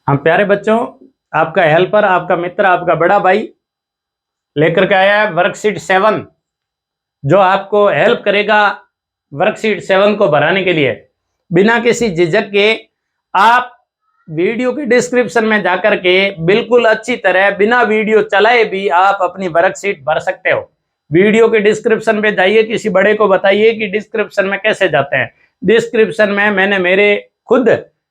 हम प्यारे बच्चों, आपका हेल्पर, आपका मित्र, आपका बड़ा भाई लेकर के आया है वर्कशीट 7, जो आपको हेल्प करेगा वर्कशीट 7 को भराने के लिए। बिना किसी झिझक के आप वीडियो के डिस्क्रिप्शन में जाकर के बिल्कुल अच्छी तरह बिना वीडियो चलाए भी आप अपनी वर्कशीट भर सकते हो। वीडियो के डिस्क्रिप्शन पे जाइए, किसी बड़े को बताइए कि डिस्क्रिप्शन में कैसे जाते हैं। डिस्क्रिप्शन में मैंने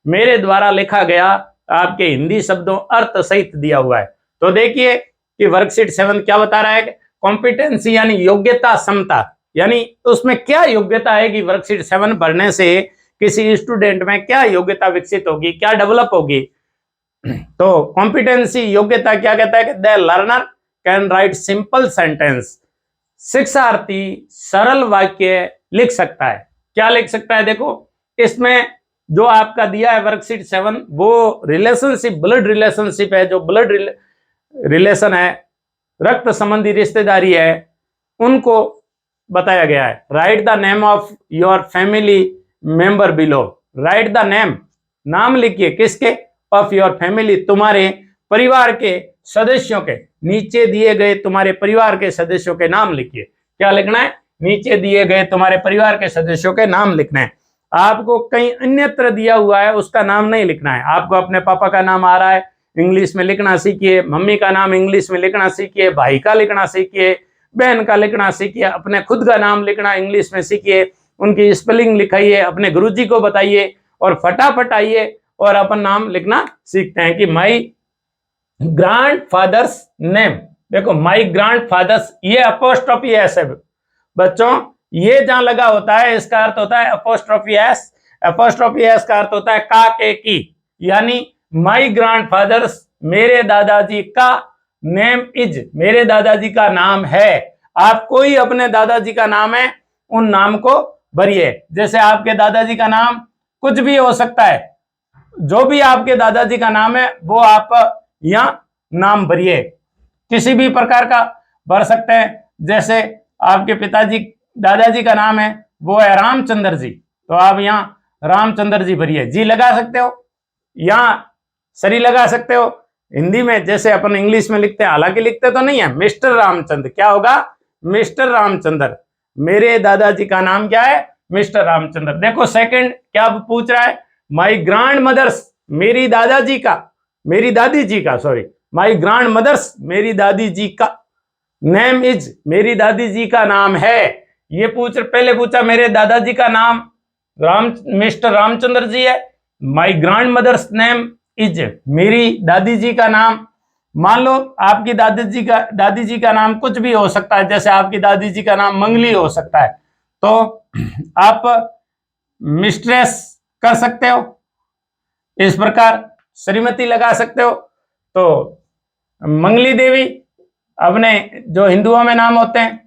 मेरे द्वारा लिखा गया आपके हिंदी शब्दों अर्थ सहित दिया हुआ है। तो देखिए कि वर्कशीट 7 क्या बता रहा है। कॉम्पिटेंसी यानी योग्यता, क्षमता, यानी उसमें क्या योग्यता आएगी वर्कशीट 7 भरने से, किसी स्टूडेंट में क्या योग्यता विकसित होगी, क्या डेवलप होगी। तो कॉम्पिटेंसी योग्यता क्या कहता है कि the learner can write simple sentence, शिक्षार्थी सरल वाक्य लिख सकता है। क्या लिख सकता है? देखो इसमें जो आपका दिया है वर्कशीट 7 वो रिलेशनशिप, ब्लड रिलेशनशिप है। जो ब्लड रिलेशन है, रक्त संबंधी रिश्तेदारी है, उनको बताया गया है। Right the name of your family member below. Right the name, नाम लिखिए किसके, ऑफ योर फैमिली, तुम्हारे परिवार के सदस्यों के। नीचे दिए गए तुम्हारे परिवार के सदस्यों के नाम लिखिए। क्या लिखना है? नीचे दिए गए तुम्हारे परिवार के सदस्यों के नाम लिखना है। आपको कहीं अन्यत्र दिया हुआ है उसका नाम नहीं लिखना है। आपको अपने पापा का नाम आ रहा है, इंग्लिश में लिखना सीखिए। मम्मी का नाम इंग्लिश में लिखना सीखिए। भाई का लिखना सीखिए। बहन का लिखना सीखिए। अपने खुद का नाम लिखना इंग्लिश में सीखिए। उनकी स्पेलिंग लिखाइए, अपने गुरुजी को बताइए और फटाफट आइए और अपन नाम लिखना सीखते हैं कि माई ग्रैंडफादर्स नेम। देखो माई ग्रैंडफादर्स, ये अपोस्ट्रोफी एस है बच्चों। ये जहां लगा होता है इसका अर्थ होता है अपोस्ट्रोफी एस। अपोस्ट्रोफी एस का अर्थ होता है का के की, यानी माई ग्रैंडफादर्स, मेरे दादाजी का, नेम इज, मेरे दादाजी का नाम है। आप कोई अपने दादाजी का नाम है उन नाम को भरिए। जैसे आपके दादाजी का नाम कुछ भी हो सकता है, जो भी आपके दादाजी का नाम है वो आप यहाँ नाम भरिए, किसी भी प्रकार का भर सकते हैं। जैसे आपके पिताजी दादाजी का नाम है वो है रामचंद्र जी, तो आप यहाँ रामचंद्र जी भरिए। जी लगा सकते हो, यहाँ सरी लगा सकते हो। हिंदी में जैसे अपन इंग्लिश में लिखते हैं, हालांकि लिखते तो नहीं है, मिस्टर रामचंद्र। क्या होगा? मिस्टर रामचंद्र। मेरे दादाजी का नाम क्या है? मिस्टर रामचंद्र। देखो सेकंड क्या पूछ रहा है, माई ग्रैंड मदर्स, मेरी दादाजी का, मेरी दादी जी का, सॉरी, माई ग्रैंड मदर्स, मेरी दादी जी का, नेम इज, मेरी दादी जी का नाम है। ये पहले पूछा मेरे दादाजी का नाम मिस्टर रामचंद्र जी है। My grandmother's name is, मेरी दादी जी का नाम। मान लो आपकी दादी जी का नाम कुछ भी हो सकता है, जैसे आपकी दादी जी का नाम मंगली हो सकता है, तो आप मिस्ट्रेस कर सकते हो। इस प्रकार श्रीमती लगा सकते हो। तो मंगली देवी अपने जो हिंदुओं में नाम होते हैं,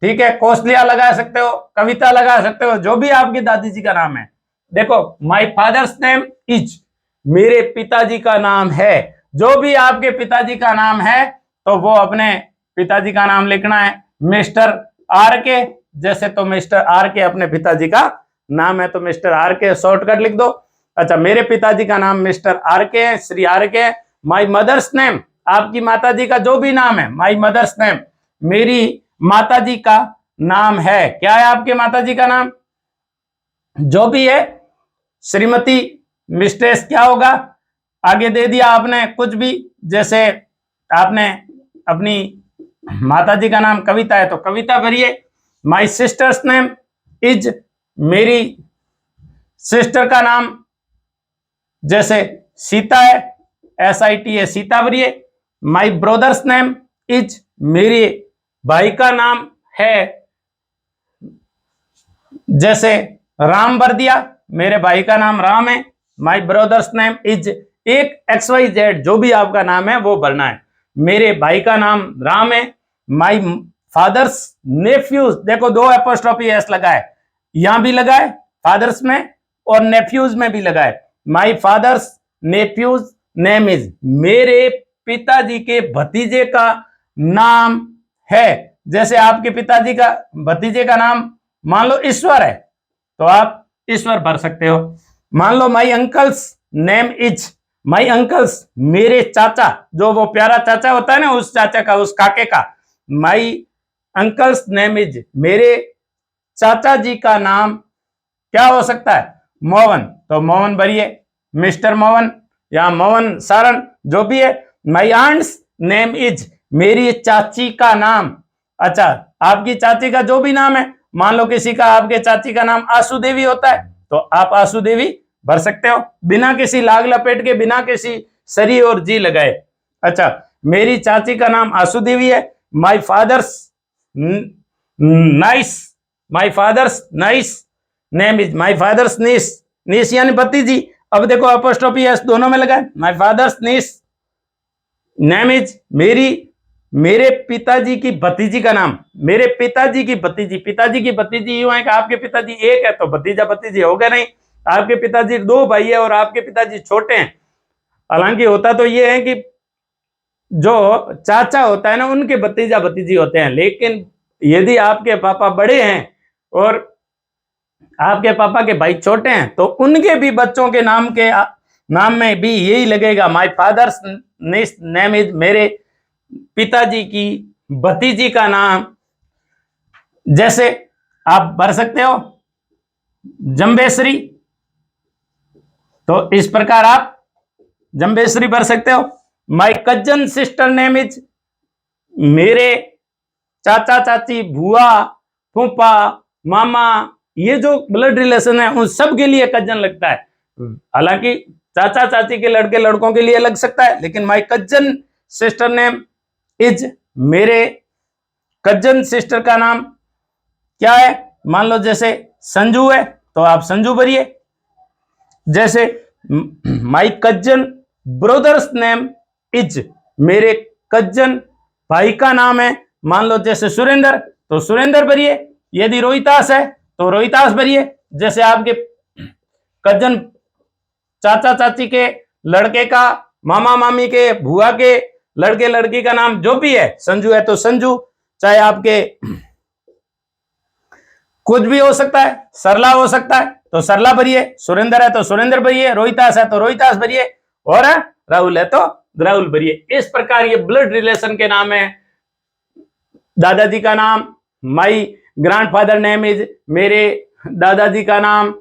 ठीक है। कौशल्या लगा सकते हो, कविता लगा सकते हो, जो भी आपकी दादी जी का नाम है। देखो माय फादर्स नेम इज, मेरे पिताजी का नाम है। जो भी आपके पिताजी का नाम है तो वो अपने पिताजी का नाम लिखना है। मिस्टर आर के, जैसे तो मिस्टर आर के अपने पिताजी का नाम है तो मिस्टर आर के शॉर्टकट लिख दो। अच्छा, मेरे पिताजी का नाम मिस्टर आर के है, श्री आर के। माई मदर्स नेम, आपकी माताजी का जो भी नाम है, माई मदर्स नेम, मेरी माताजी का नाम है। क्या है आपके माताजी का नाम? जो भी है, श्रीमती, मिस्ट्रेस क्या होगा? आगे दे दिया आपने कुछ भी, जैसे आपने अपनी माताजी का नाम कविता है तो कविता भरिए। माई सिस्टर्स नेम इज, मेरी सिस्टर का नाम जैसे सीता है, SIT है, सीता भरिए। माई ब्रदर्स नेम इज, मेरे भाई का नाम है, जैसे राम भर दिया, मेरे भाई का नाम राम है। माई ब्रदर्स नेम इज, एक XYZ जो भी आपका नाम है वो भरना है। मेरे भाई का नाम राम है। माई फादर्स नेफ्यूज, देखो दो एपोस्ट्रोफी एस लगा है, यहां भी लगा है फादर्स में और नेफ्यूज में भी लगा है। My father's nephew's name is, मेरे पिताजी के भतीजे का नाम है। जैसे आपके पिताजी का भतीजे का नाम मान लो ईश्वर है तो आप ईश्वर भर सकते हो। मान लो my uncle's name is, my uncle's, मेरे चाचा, जो वो प्यारा चाचा होता है ना, उस चाचा का, उस काके का। माई अंकल्स नेम इज, मेरे चाचा जी का नाम क्या हो सकता है? मोहन, तो मोहन भरिए, मिस्टर मोहन या मोहन सारण, जो भी है। माई आंट्स नेम इज, मेरी चाची का नाम। अच्छा, आपकी चाची का जो भी नाम है, मान लो किसी का, आपके चाची का नाम आसू देवी होता है, तो आप आसू देवी भर सकते हो, बिना किसी लाग लपेट के, बिना किसी सरी और जी लगाए। अच्छा, मेरी चाची का नाम आसू देवी है। My father's niece, my father's niece name is, my father's niece, niece यानी भतीजी। अब देखो अपोस्ट्रोफी एस दोनों में लगा है। My father's niece name is, मेरे पिताजी की भतीजी का नाम, मेरे पिताजी की भतीजी। पिताजी की भतीजी यूं है कि आपके पिताजी एक है तो भतीजा भतीजी होगा नहीं, आपके पिताजी दो भाई है और आपके पिताजी छोटे हैं। हालांकि होता तो ये है कि जो चाचा होता है ना, उनके भतीजा भतीजी होते हैं, लेकिन यदि आपके पापा बड़े हैं और आपके पापा के भाई छोटे हैं, तो उनके भी बच्चों के नाम में भी यही लगेगा, माय फादर्स नेम इज, मेरे पिताजी की भतीजी का नाम। जैसे आप भर सकते हो जम्बेश्वरी, तो इस प्रकार आप जम्बेश्वरी भर सकते हो। My cousin sister name is, मेरे चाचा चाची, बुआ, फूफा, मामा, ये जो ब्लड रिलेशन है उन सब के लिए कजन लगता है। हालांकि चाचा चाची के लड़के लड़कों के लिए लग सकता है, लेकिन my cousin sister name is, मेरे कजन सिस्टर का नाम क्या है? मान लो जैसे संजू है तो आप संजू भरिए। जैसे my cousin brother's name is, मेरे कजन भाई का नाम है, मान लो जैसे सुरेंद्र, तो सुरेंद्र भरिए। यदि रोहितास है तो रोहितास भरिए। जैसे आपके कजन चाचा चाची के लड़के का, मामा मामी के, बुआ के लड़के लड़की का नाम जो भी है, संजू है तो संजू, चाहे आपके कुछ भी हो सकता है, सरला हो सकता है तो सरला भरिए, सुरेंद्र है तो सुरेंद्र भरिए, रोहितास है तो रोहितास भरिए, और राहुल है तो राहुल भरिए। इस प्रकार ये ब्लड रिलेशन के नाम है। दादाजी का नाम, माई ग्रैंडफादर नेम इज, मेरे दादाजी का नाम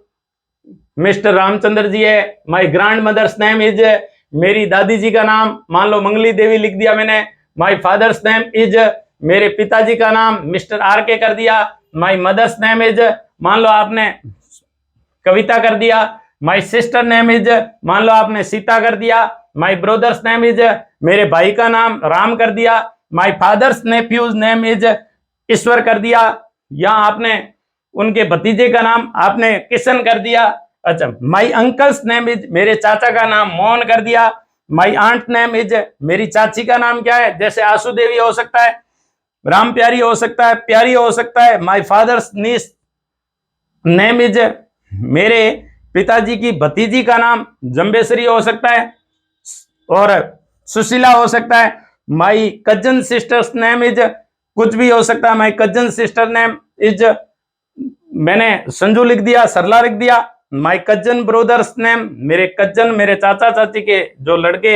मिस्टर रामचंद्र जी है। My grandmother's name is, मेरी दादी जी का नाम मान लो मंगली देवी लिख दिया मैंने। माई फादर्स नेम इज, मेरे पिताजी का नाम मिस्टर आर के कर दिया। माई मदर्स नेम इज, मान लो आपने कविता कर दिया। माई सिस्टर नेम इज, मान लो आपने सीता कर दिया। माई ब्रदर्स नेम इज, मेरे भाई का नाम राम कर दिया। My father's nephew's name is, Ishwar कर दिया। यहाँ आपने उनके भतीजे का नाम आपने किशन कर दिया। अच्छा, माई अंकल्स नेम इज, मेरे चाचा का नाम मोहन कर दिया। माई आंट नेम इज, मेरी चाची का नाम क्या है? जैसे आसू देवी हो सकता है, राम प्यारी हो सकता है, प्यारी हो सकता है। My father's niece name is, मेरे पिताजी की भतीजी का नाम जम्बेश्वरी हो सकता है और सुशीला हो सकता है। My cousin sisters name is, कुछ भी हो सकता है। My cousin sister name is, मैंने संजू लिख दिया, सरला लिख दिया। माई कजन ब्रदर्स नेम, मेरे कजन, मेरे चाचा चाची के जो लड़के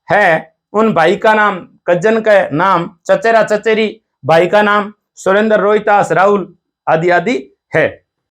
हैं उन भाई का नाम, कजन का नाम चचेरा चचेरी, भाई का नाम सुरेंद्र, रोहितास, राहुल आदि आदि है।